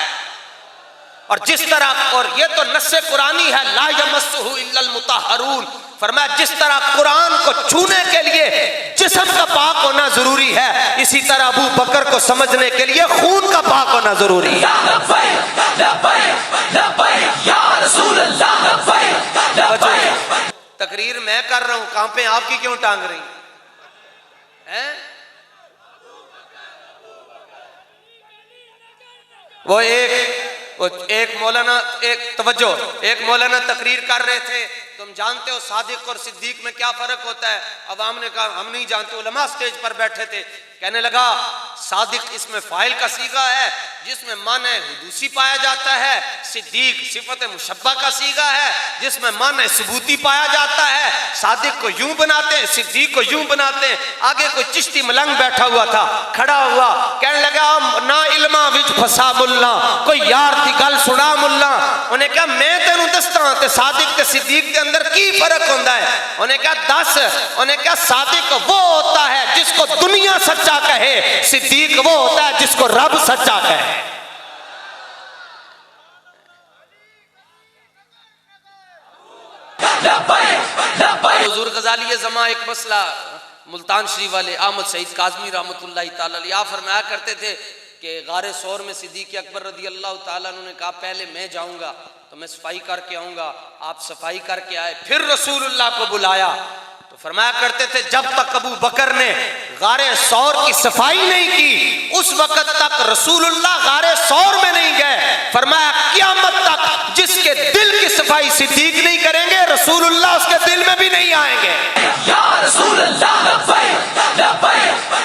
S3: और जिस तरह, और ये तो नस्से कुरानी है, ला यमस्सुहु इल्लल मुतहहरून, फरमाया जिस तरह कुरान को छूने के लिए जिस्म का पाक होना जरूरी है, इसी तरह अबू बकर को समझने के लिए खून का पाक होना जरूरी है। तकरीर मैं कर रहा हूं, कांपे आपकी क्यों टांग रही हैं? वो एक मौलाना, एक तवज्जो, एक मौलाना तकरीर कर रहे थे, तुम जानते हो सादिक और सिद्दीक में क्या फर्क होता है? अवाम ने कहा हम नहीं जानते। उलमा स्टेज पर बैठे थे, कहने लगा सादिक इसमें फाइल का सीगा है जिसमें माने हुदूसी पाया जाता है, सिद्दीक सिफत मुशब्बा का सीगा है जिसमें माने सबूती पाया जाता है। सादिक को यूं बनाते हैं, सिद्दीक को यूं बनाते हैं। आगे कोई चिश्ती मलंग बैठा हुआ था, खड़ा हुआ, कहने लगा ना इल्मा विच फसा मुल्ला, कोई यार दी गल सुना मुल्ला। उन्हें कहा मैं तेनू दसदा ते सादिक ते सिद्दीक के अंदर की फर्क होता है। उन्हें कहा दस। उन्हें कहा सादिक वो होता है जिसको दुनिया सच्चा कहे, सिद्दीक वो होता है जिसको रब सच्चा कहे। हुजूर गजाली ज़मा एक मसला मुल्तान शरीफ वाले अहमद सईद काज़मी रहमतुल्लाह ताला अलैह फरमाया करते थे कि गारे सौर में सिद्दीक़ अकबर रदी अल्लाह ताला अन्हु ने कहा पहले मैं जाऊंगा तो मैं सफाई करके आऊंगा। आप सफाई करके आए, फिर रसूलुल्लाह को बुलाया तो फरमाया करते थे जब तक अबू बकर ने गारे सौर की सफाई नहीं की उस वक्त तक रसूलुल्लाह गारे सौर में नहीं गए। फरमाया क़यामत तक जिसके दिल की सफाई सिद्दीक नहीं करेंगे रसूलुल्लाह उसके दिल में भी नहीं आएंगे।
S2: या रसूलल्लाह लब्बैक लब्बैक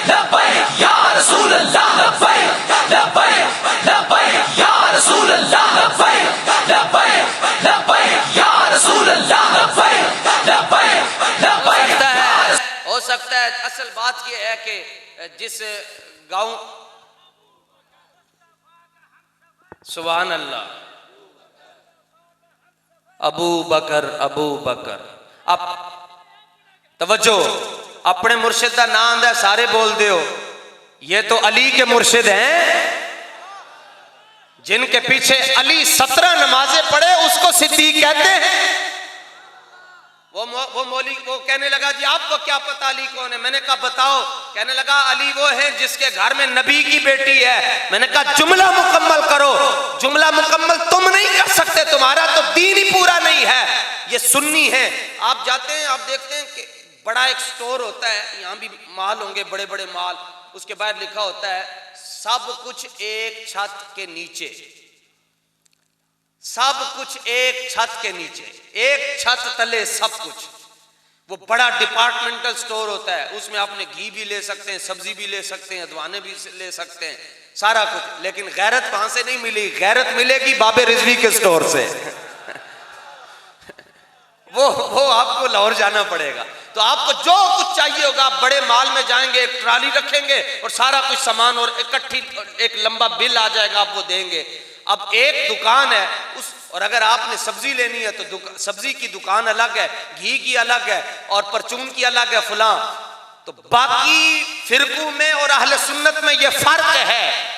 S2: लब्बैक या रसूलल्लाह लब्बैक लब्बैक लब्बैक या रसूलल्लाह लब्बैक लब्बैक लब्बैक या रसूलल्लाह लब्बैक लब्बैक लब्बैक।
S3: हो सकता है असल बात यह है कि जिस गांव सुभान अल्लाह अबू बकर आप तवज्जो अपने मुर्शिद का नाम आंदा सारे बोल दे हो, ये तो अली के मुर्शिद हैं जिनके पीछे अली 17 नमाजें पढ़े उसको सिद्दीक कहते हैं। वो मौली वो कहने लगा जी आपको क्या पता अली कौन है? मैंने कहा बताओ। कहने लगा अली वो है जिसके घर में नबी की बेटी है। मैंने कहा जुमला मुकम्मल करो। जुमला मुकम्मल तुम नहीं कर सकते, तुम्हारा तो दीन ही पूरा नहीं है। ये सुन्नी है। आप जाते हैं आप देखते हैं कि बड़ा एक स्टोर होता है, यहाँ भी माल होंगे बड़े बड़े माल, उसके बाद लिखा होता है सब कुछ एक छत के नीचे, सब कुछ एक छत के नीचे, एक छत तले सब कुछ। वो बड़ा डिपार्टमेंटल स्टोर होता है, उसमें आपने घी भी ले सकते हैं, सब्जी भी ले सकते हैं, अदवाने भी ले सकते हैं, सारा कुछ। लेकिन गैरत वहां से नहीं मिली, गैरत मिलेगी बाबे रिजवी के स्टोर से। वो आपको लाहौर जाना पड़ेगा। तो आपको जो कुछ चाहिए होगा आप बड़े माल में जाएंगे, एक ट्राली रखेंगे और सारा कुछ सामान और इकट्ठी एक लंबा बिल आ जाएगा, आप वो देंगे। अब एक दुकान है उस, और अगर आपने सब्जी लेनी है तो सब्जी की दुकान अलग है, घी की अलग है और परचून की अलग है फलां। तो बाकी फिरकों में और अहले सुन्नत में यह फर्क है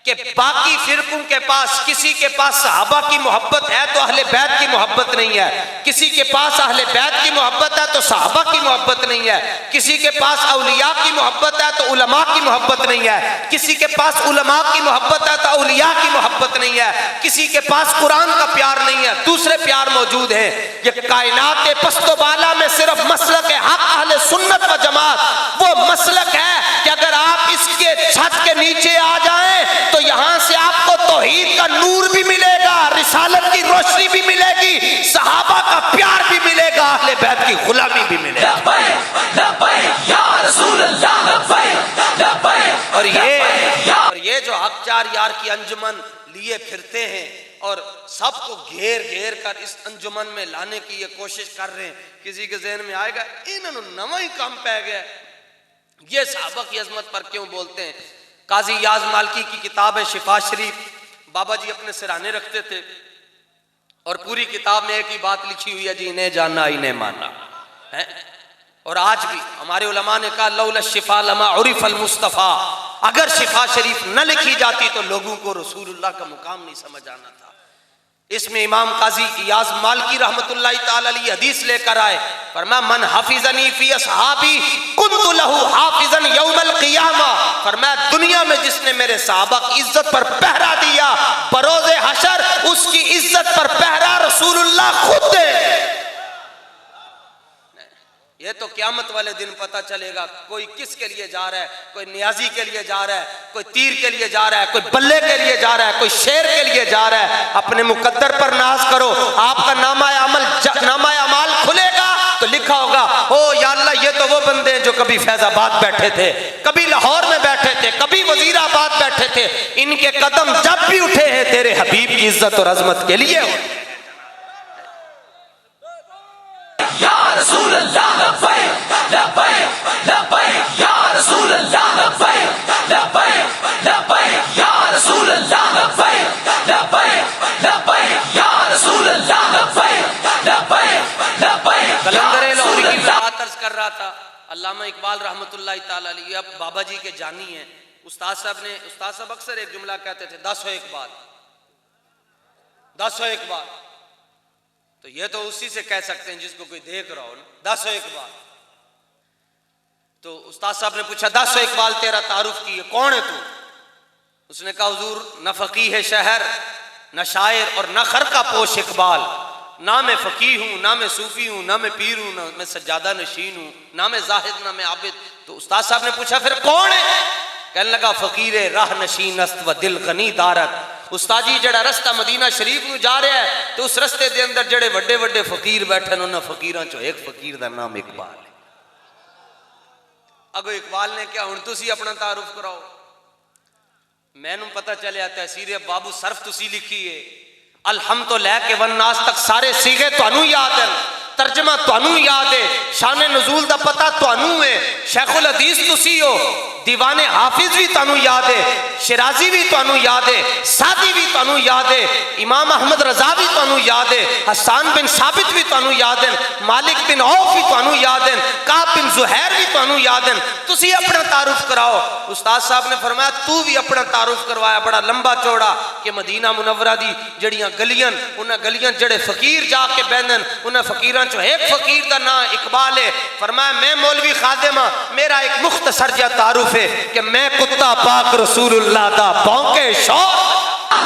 S3: कि बाकी फिरकों के पास किसी के पास सहाबा की मोहब्बत है तो अहले बैत की मोहब्बत नहीं है, किसी के पास अहले बैत की मोहब्बत है तो सहाबा की मोहब्बत नहीं है, किसी के पास औलिया की मोहब्बत है तो उलमा की मोहब्बत नहीं है, किसी के पास उलमा की मोहब्बत है तो औलिया की मोहब्बत नहीं है, किसी के पास कुरान का प्यार नहीं है, दूसरे प्यार मौजूद हैं। ये कायनात के पस्तो बाला में सिर्फ मसलक हक अहले सुन्नत व जमात वो मसलक है कि अगर आप इसके छत के नीचे आ जाएं तो यहां से आपको तौहीद का नूर भी मिलेगा, रिसालत की रोशनी भी मिलेगी, सहाबा का प्यार भी मिलेगा, अहले बैत की गुलामी भी मिलेगी। और ये जो हक चार यार की अंजुमन लिए फिरते हैं और सबको घेर घेर कर इस अंजुमन में लाने की ये कोशिश कर रहे हैं, किसी के ज़हन में आएगा इन्होंने नवा ही काम पै गया, ये सहाबा की अजमत पर क्यों बोलते हैं। काजी याज मालकी की किताब है शिफा शरीफ, बाबा जी अपने सिराने रखते थे और पूरी किताब में एक ही बात लिखी हुई है जी इन्हें जानना इन्हें मानना है। और आज भी हमारे उलमा ने कहा लौला शिफा लमा उरिफल मुस्तफ़ा, अगर शिफा शरीफ न लिखी जाती तो लोगों को रसूलुल्लाह का मुकाम नहीं समझ आना था। इसमें इमाम काजी याज मालकी रहमतुल्लाह ताला अलैह हदीस लेकर आए, फरमाया मन हाफिजनी फी असहाबी कुन्तु लहू हाफिजन यौमल क़ियामा। फरमाया दुनिया में जिसने मेरे सहाबा की इज्जत पर पहरा दिया बरोज़े हशर उसकी इज्जत पर पहरा रसूलुल्लाह खुद दे। ये तो क़यामत वाले दिन पता चलेगा कोई किसके लिए जा रहा है, कोई नियाजी के लिए जा रहा है, कोई तीर के लिए जा रहा है, कोई बल्ले के लिए जा रहा है, कोई शेर के लिए जा रहा है। अपने मुकद्दर पर नाज करो, आपका नामा अमाल खुलेगा तो लिखा होगा ओ या अल्लाह ये तो वो बंदे हैं जो कभी फैजाबाद बैठे थे, कभी लाहौर में बैठे थे, कभी वजीराबाद बैठे थे, इनके कदम जब भी उठे हैं तेरे हबीब की इज्जत और अजमत के लिए।
S2: या रसूल अल्लाह लब्बैक लब्बैक लब्बैक या रसूल अल्लाह लब्बैक लब्बैक लब्बैक या रसूल अल्लाह
S3: अल्लामा इकबाल रहमतुल्लाह ताला अलैहि अब बाबा जी के जानी हैं। उस्ताद साहब अक्सर एक जुमला कहते थे, 10 हो एक बात, 10 हो एक बात। तो ये तो उसी से कह सकते हैं जिसको कोई देख रहा हो ना, 10 हो एक बात। तो उस्ताद साहब ने पूछा, 10 हो इकबाल तेरा तारुफ की है, कौन है तू? उसने कहा, हुजूर न फकीह है शहर, न शायर और न खरका पोश इकबाल, ना मैं फकीह हूँ, ना मैं सूफी हूँ, ना मैं पीर हूँ, ना मैं सज्जादा नशीन हूँ, ना मैं जाहिद, ना मैं आबिद। तो उस्ताद साहब ने पूछा, फिर कौन है? कहने लगा, फकीर राह नशीन अस्त व दिल गनी दारत। उस्ताद जी जड़ा रस्ता मदीना शरीफ में जा रहा है, तो उस रस्ते के अंदर जड़े वड्डे वड्डे फकीर बैठे, उन्होंने फकीरां चो एक फकीर का नाम इकबाल है। अगो इकबाल ने क्या, हुण तुसी अपना तारुफ कराओ। मैनू पता चलिया तहसीर बाबू सर्फ तुसी लिखी है, अलहम तो लैके वन्नास तक सारे सीगे तुहानू याद है, तर्जमा तुहानू याद है, शान नजूल दा पता तुहानू है, शेखुल हदीस तुसी हो, दीवाने हाफिज भी तुहानू याद है, शिराजी भी तुहानू याद है, सादी भी तुहानू याद है, इमाम अहमद रजा भी तुहानू याद है, हसन बिन साबित भी तुहानू याद है, मालिक बिन औफ भी तुहानू याद है, काब बिन जुहैर भी तुहानू याद है। तुसी अपना तारुफ कराओ। उस्ताद साहब ने फरमाया, तू भी अपना तारुफ करवाया, बड़ा लंबा चौड़ा, कि मदीना मुनव्वरा दी जड़ियां गलियां, उन्हां गलियां जड़े फकीर जाके बहन, उन्हां फकीरां चो एक फकीर दा नाम इकबाल है। फरमाया, मैं मौलवी खादिम हां, मेरा एक मुख्तसर जिहा तारुफ है कि मैं कुत्ता पाक रसूलुल्लाह दा भौंके शौर।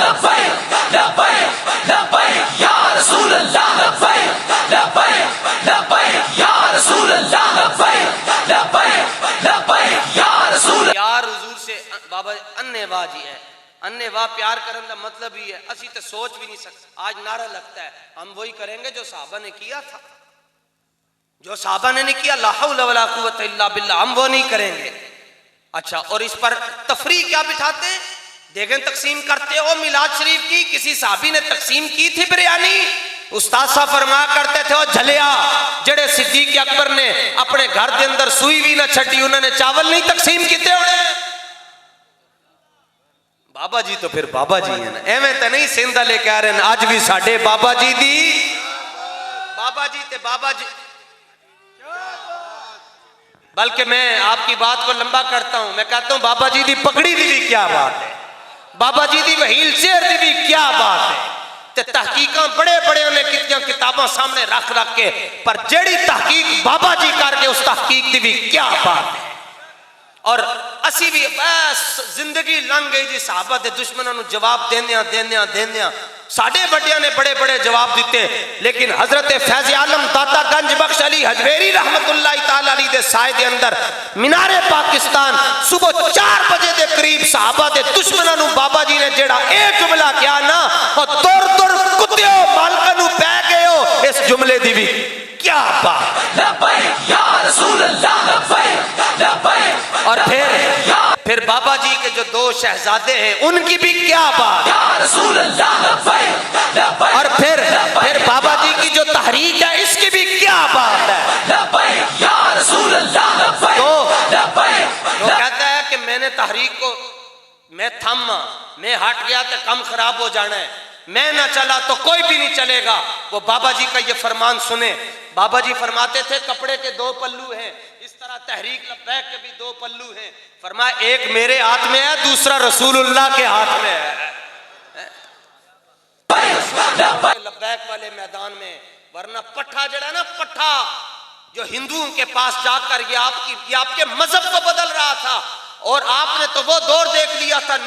S2: लब्बैक लब्बैक लब्बैक या रसूल अल्लाह, लब्बैक लब्बैक लब्बैक या रसूल अल्लाह, लब्बैक लब्बैक लब्बैक या रसूल।
S3: यार हुजूर से बाबा अन्नेवाह जी है, अन्नेवाह प्यार करने का मतलब ही है, असी तो सोच भी नहीं सकते। आज नारा लगता है, हम वही करेंगे जो साहबा ने किया था, जो साहबा ने नहीं किया, ला हौला वला कुव्वता इल्ला बिल्लाह, हम वो नहीं करेंगे। अच्छा, और इस पर तफरी क्या बिठाते हैं, देखें तकसीम करते हो मिलाद शरीफ की, किसी साहबी ने तकसीम की थी बिरयानी? उस्ताद साहब फरमाया करते थे, ओ झलिया, जड़े सिद्दीक अकबर ने अपने घर के अंदर सुई भी ना छड़ी, उन्होंने चावल नहीं तकसीम किए होने। बाबा जी तो फिर बाबा जी है ना, एवें तो नहीं सिंधा लेके आ रहे हैं, अज भी साडे बाबा जी दी, बाबा जी ते बाबा जी। बल्कि मैं आपकी बात को लंबा करता हूं, मैं कहता हूं बाबा जी दी पगड़ी दी भी क्या बात है, बाबा जी दी व्हील चेयर दी भी क्या बात है। ते तहकीकां बड़े बड़े ने कितियां किताबां सामने रख रख के, पर जेड़ी तहकीक बाबा जी करके, उस तहकीक दी भी क्या बात है। और असी भी बस जिंदगी लंघ गई जी साहबा दे दुश्मनों को जवाब देंदियां देंदियां देंदियां, साडे बड़िया ने बड़े बड़े जवाब दिते, लेकिन हजरत फैज़ आलम दाता गंज बख्श अली हजवेरी रहमतुल्लाह ताला अलैह दे साए दे अंदर मीनारे पाकिस्तान सुबह 4 बजे के करीब साहबा दे दुश्मनों को बाबा जी ने जेड़ा एक जुमला किया ना, और दुर दुर कुत्तियो मालका नू पै गए हो, इस जुमले दी भी क्या बात।
S2: लब्बैक या रसूल अल्लाह, लब्बैक लब्बैक।
S3: और फिर बाबा जी के जो 2 शहजादे हैं, उनकी भी क्या बात।
S2: या रसूल अल्लाह, लब्बैक लब्बैक।
S3: और फिर बाबा जी की जो तहरीक है, इसकी भी क्या बात है।
S2: लब्बैक या रसूल अल्लाह, लब्बैक लब्बैक।
S3: तो कहता है कि मैंने तहरीक को, मैं थमा, मैं हट गया तो कम खराब हो जाना है, मैं ना चला तो कोई भी नहीं चलेगा। वो बाबा जी का ये फरमान सुने। बाबा जी फरमाते थे, कपड़े के 2 पल्लू हैं, इस तरह तहरीक लब्बैक के भी 2 पल्लू हैं। फरमाया, एक मेरे हाथ में है, दूसरा रसूलुल्लाह के हाथ में है। लब्बैक वाले मैदान में, वरना पट्ठा जड़ा ना, पट्ठा जो हिंदुओं के पास जाकर ये आपके मजहब को बदल रहा था, और आपने तो वो दौर देख लिया था,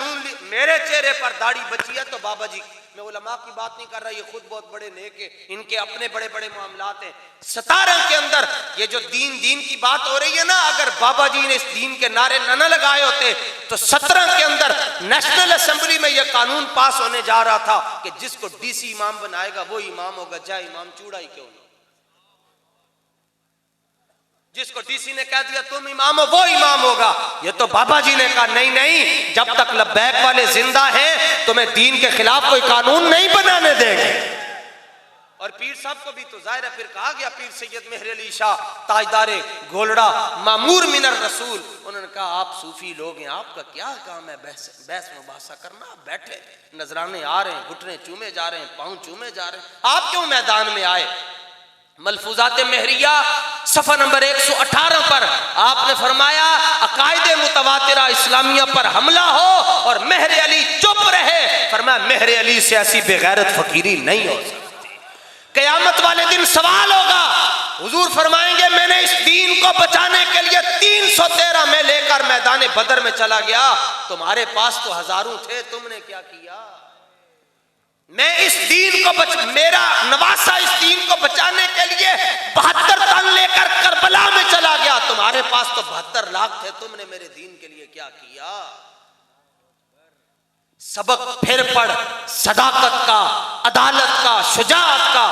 S3: मेरे चेहरे पर दाढ़ी बची है तो बाबा जी, मैं उलमा की बात नहीं कर रहा, ये खुद बहुत बड़े नेक है, इनके अपने बड़े बड़े मामलात हैं। 17 के अंदर ये जो दीन की बात हो रही है ना, अगर बाबा जी ने इस दीन के नारे न लगाए होते तो 17 के अंदर नेशनल असेंबली में यह कानून पास होने जा रहा था कि जिसको डीसी इमाम बनाएगा वो इमाम होगा, चाहे इमाम चूड़ा ही क्यों ना। जिसको डीसी ने कह दिया तुम इमाम हो, वो इमाम होगा। ये तो बाबा जी ने कहा नहीं नहीं, जब तक लब्बैक वाले जिंदा हैं तुम्हें दीन के खिलाफ कोई कानून नहीं बनाने देंगे। और पीर साहब को भी तो जाहिर है फिर कहा गया, पीर सैयद मेहर अली शाह ताजदारे घोलड़ा मामूर मिनर रसूल, उन्होंने कहा आप सूफी लोग हैं, आपका क्या काम है बहस मुबासा करना, आप बैठे नजराने आ रहे हैं, घुटने चूमे जा रहे हैं, पाँव चूमे जा रहे हैं, आप क्यों मैदान में आए। मलफूजात महरिया सफ़ा नंबर 118 पर आपने फरमाया अकायदे मुतवातिरा इस्लामिया पर हमला हो और मेहर अली चुप रहे। फरमाया मेहर अली से ऐसी बेगैरत फकीरी नहीं हो सकती। क़यामत वाले दिन सवाल होगा, हुजूर फरमाएंगे मैंने इस दीन को बचाने के लिए 313 में लेकर मैदान बदर में चला गया, तुम्हारे पास तो हजारों थे, तुमने क्या किया? मैं इस दीन को मेरा नवासा इस दीन को बचाने के लिए 72 टन लेकर करबला में चला गया, तुम्हारे पास तो 72 लाख थे, तुमने मेरे दीन के लिए क्या किया? सबक फिर पढ़, सदाकत का, अदालत का, शुजाअत का,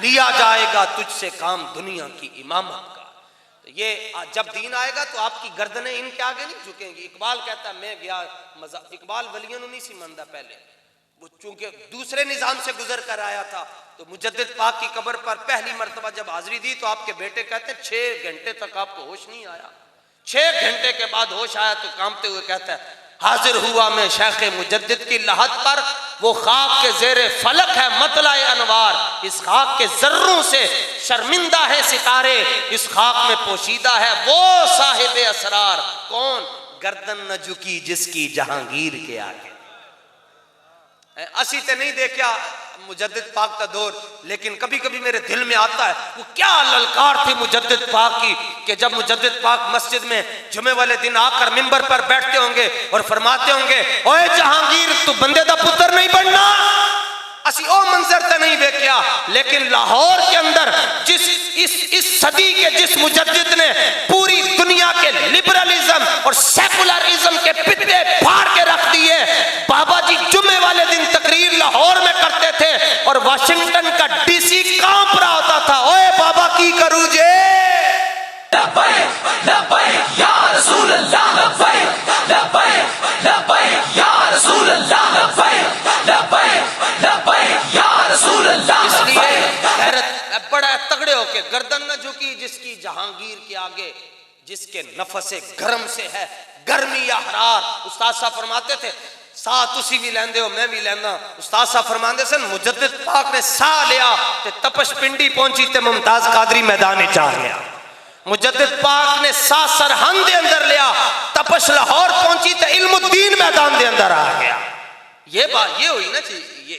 S3: लिया जाएगा तुझसे काम दुनिया की इमामत का। तो ये जब दीन आएगा तो आपकी गर्दनें इनके आगे नहीं झुकेंगी। इकबाल कहता है मैं गया मजा, इकबाल वलियन नहीं सी मंदा, पहले वो चूंकि दूसरे निजाम से गुजर कर आया था, तो मुजद्दिद पाक की कब्र पर पहली मर्तबा जब हाजिरी दी तो आपके बेटे कहते हैं 6 घंटे तक आपको होश नहीं आया। 6 घंटे के बाद होश आया तो कांपते हुए कहता है हाजिर हुआ मैं शेख मुजद्दिद की लहद पर, वो खाक के जेरे फलक है मतलाए अनवार, इस खाक के जर्रों से शर्मिंदा है सितारे, इस खाक में पोशीदा है वो साहिब असरार, कौन? गर्दन न झुकी जिसकी जहांगीर के आगे। असी ते नहीं देखा मुजद्दिद पाक का दौर, लेकिन कभी कभी मेरे दिल में आता है वो क्या ललकार थी मुजद्दिद पाक की, कि जब मुजद्दिद पाक मस्जिद में जुमे वाले दिन आकर मिंबर पर बैठते होंगे और फरमाते होंगे ओए जहांगीर तू बंदे दा पुत्र नहीं बनना। असी ओ मंजर तो नहीं देखा, लेकिन लाहौर के अंदर इस सदी के जिस मुजद्दिद ने पूरी दुनिया के लिबरलिज्म और सेकुलरिज्म के पिते फाड़ के रख दिए, बाबा जी जुम्मे वाले दिन तकरीर लाहौर में करते थे और वाशिंगटन का डीसी कांप रहा होता था, ओए बाबा की करूं जे
S2: लब्बैक लब्बैक या रसूल अल्लाह, लब्बैक लब्बैक लब्बैक या रसूल अल्लाह, लब्बैक लब्बैक लब्बैक या रसूल अल्लाह।
S3: इसलिए गैरत बड़ा तगड़े होके गर्दन न झुकी जिसकी जहांगीर के आगे, जिसके नफसे गर्म से है गर्मी या हरार। उस्ताद साहब फरमाते थे साह तुसी भी लेंदे हो मैं भी लेंदा। उस्ताद साहब फरमाते सन मुजद्दिद पाक ने साह लिया ते तपश पिंडी पहुंची ते मुमताज कादरी मैदान च आ गया। मुजद्दिद पाक ने साह सरहंद दे अंदर लिया, तपश लाहौर पहुंची ते इल्मुद्दीन मैदान दे अंदर आ गया। ये बात ये हुई ना जी,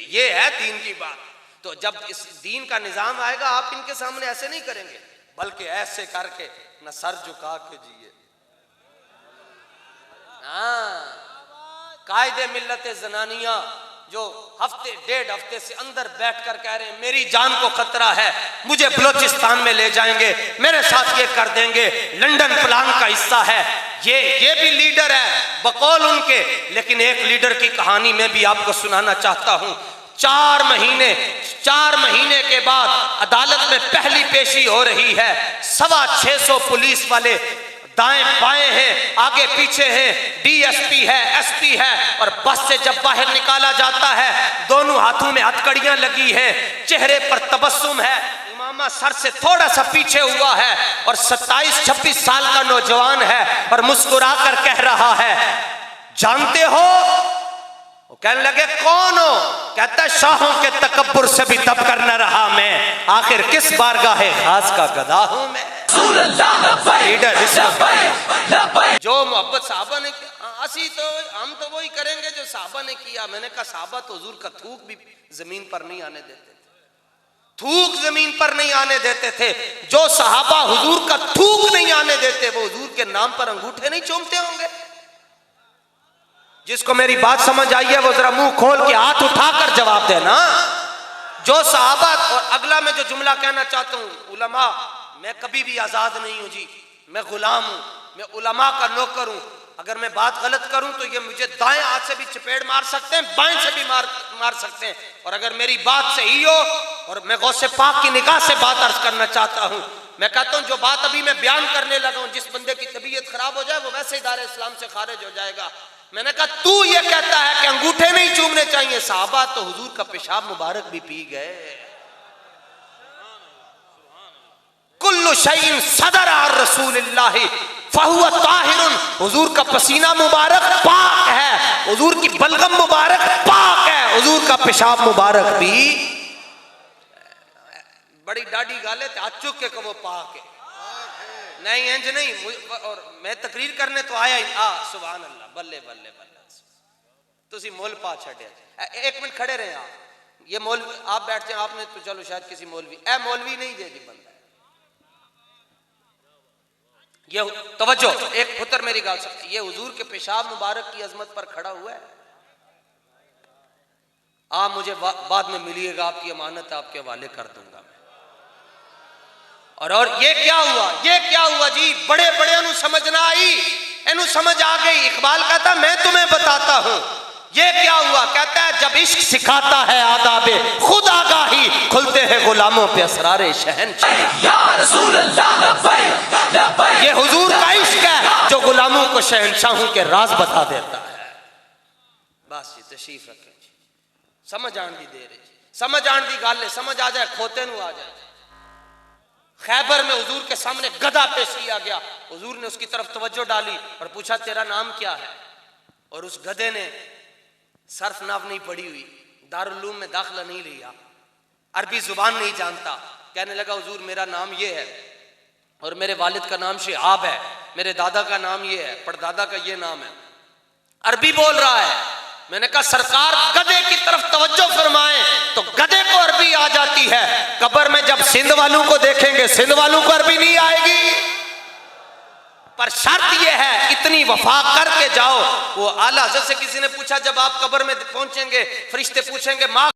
S3: ये है दीन की बात। तो जब इस दीन का निजाम आएगा आप इनके सामने ऐसे नहीं करेंगे, बल्कि ऐसे करके न सर झुका के जिए। कायदे मिल्लत जनानिया जो हफ्ते 1.5 हफ्ते से अंदर बैठकर कह रहे हैं मेरी जान को खतरा है, मुझे बलोचिस्तान में ले जाएंगे, मेरे साथ ये कर देंगे, लंदन प्लान का हिस्सा है। ये भी लीडर है बकौल उनके, लेकिन एक लीडर की कहानी मैं भी आपको सुनाना चाहता हूं। 4 महीने के बाद अदालत में पहली पेशी हो रही है। 650 पुलिस वाले दाएं बाएं हैं, आगे पीछे हैं, डीएसपी है, एसपी है, और बस से जब बाहर निकाला जाता है दोनों हाथों में हथकड़ियां लगी हैं, चेहरे पर तबस्सुम है, इमामा सर से थोड़ा सा पीछे हुआ है और 27-26 साल का नौजवान है और मुस्कुराकर कह रहा है जानते हो? वो कहने लगे कौन हो? कहता है शाहों के तकब्बुर से भी तब कर न रहा मैं, आखिर किस बारगाह खास का गदा हूं मैं। जो मोहब्बत साहबा ने किया हम तो वही करेंगे जो साहबा ने किया। मैंने कहा साहबा तो हुजूर का थूक भी जमीन पर नहीं आने देते थे, थूक जमीन पर नहीं आने देते थे। जो सहाबा हुजूर का थूक नहीं आने देते वो हुजूर के नाम पर अंगूठे नहीं चूमते होंगे? जिसको मेरी बात समझ आई है वो जरा मुंह खोल के हाथ उठाकर जवाब देना। जो सहाबा, और अगला मैं जो जुमला कहना चाहता हूं, उलमा मैं कभी भी आजाद नहीं हूं जी, मैं गुलाम हूं, मैं उलमा का नौकर हूं। अगर मैं बात गलत करूं तो ये मुझे दाएं हाथ से भी चपेड़ मार सकते हैं, बाएं से भी मार सकते हैं। और अगर मेरी बात सही हो, और मैं गौसे पाक की निगाह से बात अर्ज करना चाहता हूं, मैं कहता हूं जो बात अभी मैं बयान करने लगा हूं, जिस बंदे की तबीयत खराब हो जाए वो वैसे ही दायरे इस्लाम से खारिज हो जाएगा। मैंने कहा तू ये कहता है कि अंगूठे नहीं चूमने चाहिए, साहबा तो हुजूर का पेशाब मुबारक भी पी गए। कुल्लु शैइन सदर और रसूलिल्लाह फहुवा ताहिरुन, हुजूर का पसीना मुबारक पाक है, हुजूर की बलगम मुबारक पाक है, हुजूर का पेशाब मुबारक भी। बड़ी डाडी गाले ते हाथ चुक के कबो पा के नहीं इंज नहीं। और मैं तकरीर करने तो आया ही सुभान अल्लाह बल्ले बल्ले बल्ले तुसी मोल पा छड़िया। एक मिनट खड़े रहे आप, ये मौलवी आप बैठ जाए आपने तो चलो शायद किसी मौलवी मौलवी नहीं जे जी बंदा ये तवज्जो एक पुत्र मेरी गाल सकती ये हुजूर के पेशाब मुबारक की अजमत पर खड़ा हुआ है। आप मुझे बाद में मिलिएगा, आपकी अमानत आपके हवाले कर दूंगा मैं। और ये क्या हुआ, ये क्या हुआ जी, बड़े बड़े नु समझ ना आई, इन्हू समझ आ गई। इकबाल कहता मैं तुम्हें बताता हूं ये क्या हुआ। कहता है जब इश्क सिखाता है आदाबे खुद आगाही, खुलते हैं गुलामों पे असरारे शहनशाह।
S2: या रसूल अल्लाह लब्बैक लब्बैक।
S3: ये हुजूर का इश्क है जो गुलामों को शहनशाहों के राज बता देता है। बस ये तशरीफ रखें जी, समझ आन दी देर है, समझ आन दी गाल समझ आ जाए, खोते नु आ जाए। खैबर में हुजूर के सामने गधा पेश किया गया, हुजूर ने उसकी तरफ तवज्जो डाली और पूछा तेरा नाम क्या है। और उस गधे ने सर्फ नाव नहीं पड़ी हुई, दारुल उलूम में दाखिला नहीं लिया, अरबी जुबान नहीं जानता। कहने लगा हुजूर मेरा नाम ये है और मेरे वालिद का नाम शिहाब है, मेरे दादा का नाम ये है, परदादा का ये नाम है। अरबी बोल रहा है। मैंने कहा सरकार गधे की तरफ तवज्जो फरमाएं तो गधे को अरबी आ जाती है, कब्र में जब सिंध वालों को देखेंगे सिंध वालों को अरबी नहीं आएगी। पर शर्त यह है इतनी वफा करके जाओ। वो आला हज़रत से किसी ने पूछा जब आप कब्र में पहुंचेंगे फरिश्ते पूछेंगे माँ